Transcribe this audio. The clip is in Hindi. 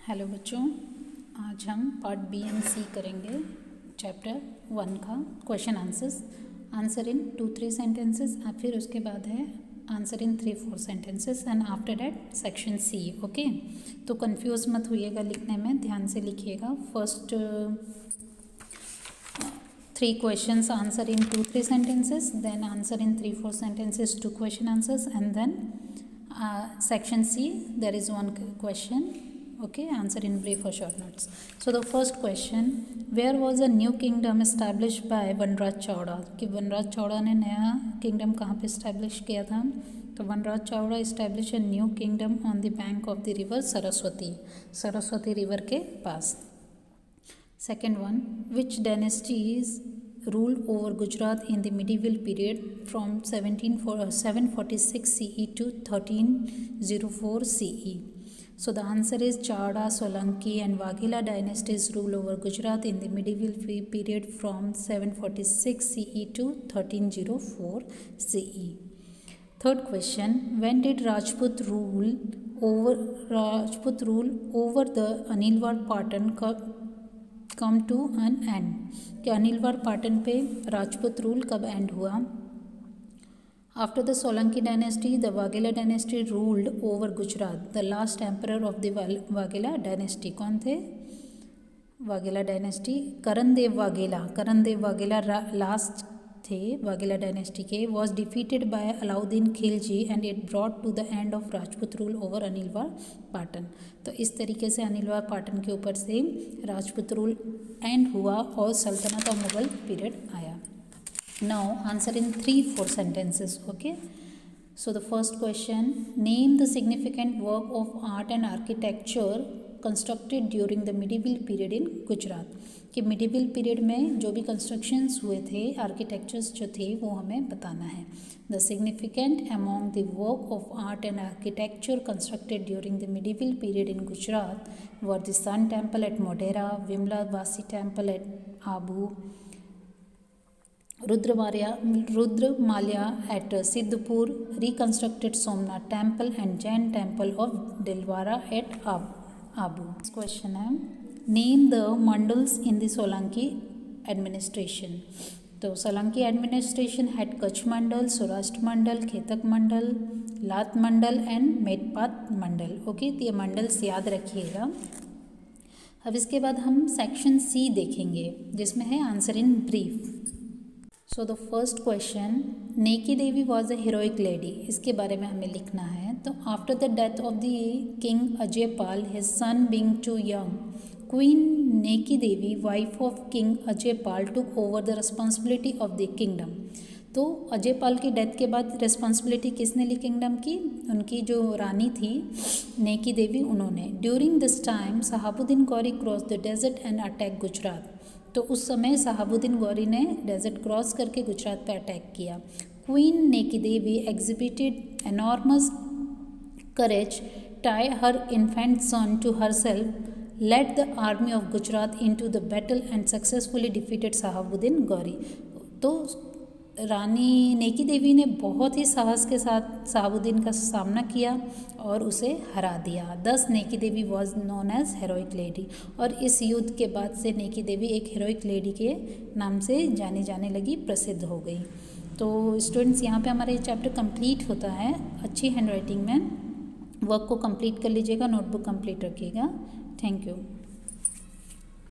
हेलो बच्चों, आज हम पार्ट बी एंड सी करेंगे चैप्टर 1 का question answers. Answer in 2-3 sentences, फिर उसके बाद है answer in 3-4 sentences and after that section C. Okay, तो कंफ्यूज मत होइएगा लिखने में, ध्यान से लिखिएगा। First 3 questions answer in 2-3 sentences, then answer in 3-4 sentences 2 question answers, and then section C there is 1 question. Okay, answer in brief or short notes. So the first question, where was a new kingdom established by वनराज चावड़ा? कि वनराज चावड़ा ने नया किंगडम कहाँ पे इस्टेब्लिश किया था? तो Vanraj Chavda establish a new kingdom on the bank of the river Saraswati river के पास। Second one, which dynasties ruled over Gujarat in the medieval period from 746 CE to 1304 CE? So the answer is Chawda, Solanki and Waghela dynasties ruled over Gujarat in the medieval period from 746 CE to 1304 CE. Third question, when did Rajput rule over the Anilwar Patan come to an end? कि अनिलवार पाटन पे राजपूत रूल कब एंड हुआ? After the Solanki dynasty the Vaghela dynasty ruled over Gujarat. The last emperor of the Vaghela dynasty कौन थे? वाघेला डायनेस्टी करणदेव वाघेला लास्ट थे वाघेला डायनेस्टी के। Was defeated by Alauddin Khilji and it brought to the end of Rajput rule over Anilwar Patan. तो इस तरीके से अनिलवार पाटन के ऊपर से राजपूत रूल एंड हुआ और सल्तनत और मुगल पीरियड आया। Now answer in 3-4 sentences. Okay, so the first question, name the significant work of art and architecture constructed during the medieval period in Gujarat. कि मिडिवल पीरियड में जो भी कंस्ट्रक्शंस हुए थे, आर्किटेक्चर्स जो थे, वो हमें बताना है। The significant among the work of art and architecture constructed during the medieval period in Gujarat were the sun temple at Modhera, Vimalavasi temple at Abu, Rudramalaya at Siddhpur, reconstructed Somnath temple and Jain temple of Dilwara at Abu. Question है, name the mandals in the Solanki administration. तो सोलंकी एडमिनिस्ट्रेशन हैड कच्छ मंडल, सौराष्ट्र मंडल, खेतक मंडल, लात मंडल एंड मेटपात मंडल। ओके, तो ये मंडल्स याद रखिएगा। अब इसके बाद हम सेक्शन सी देखेंगे जिसमें है answer in brief. So the first question, Neki Devi was a heroic lady, इसके बारे में हमें लिखना है। तो after the death of the king Ajaypal, his son being too young, queen Neki Devi wife of king Ajaypal took over the responsibility of the kingdom. तो अजयपाल की डेथ के बाद रिस्पॉन्सिबिलिटी किसने ली किंगडम की? उनकी जो रानी थी नेकी देवी, उन्होंने। During this time Shahabuddin Ghori cross the desert and attack Gujarat. तो उस समय शहाबुद्दीन गौरी ने डेजर्ट क्रॉस करके गुजरात पर अटैक किया। Queen Neki Devi exhibited enormous courage, tied her infant son to herself, led the army of Gujarat into the battle and successfully defeated Shahabuddin Gauri. तो रानी नेकी देवी ने बहुत ही साहस के साथ शहाबुद्दीन का सामना किया और उसे हरा दिया। Thus Neki Devi was known as heroic lady. और इस युद्ध के बाद से नेकी देवी एक हेरोइक लेडी के नाम से जानी जाने लगी, प्रसिद्ध हो गई। तो स्टूडेंट्स, यहाँ पे हमारा ये चैप्टर कंप्लीट होता है। अच्छी हैंडराइटिंग में वर्क को कंप्लीट कर लीजिएगा, नोटबुक कंप्लीट रखिएगा। Thank you.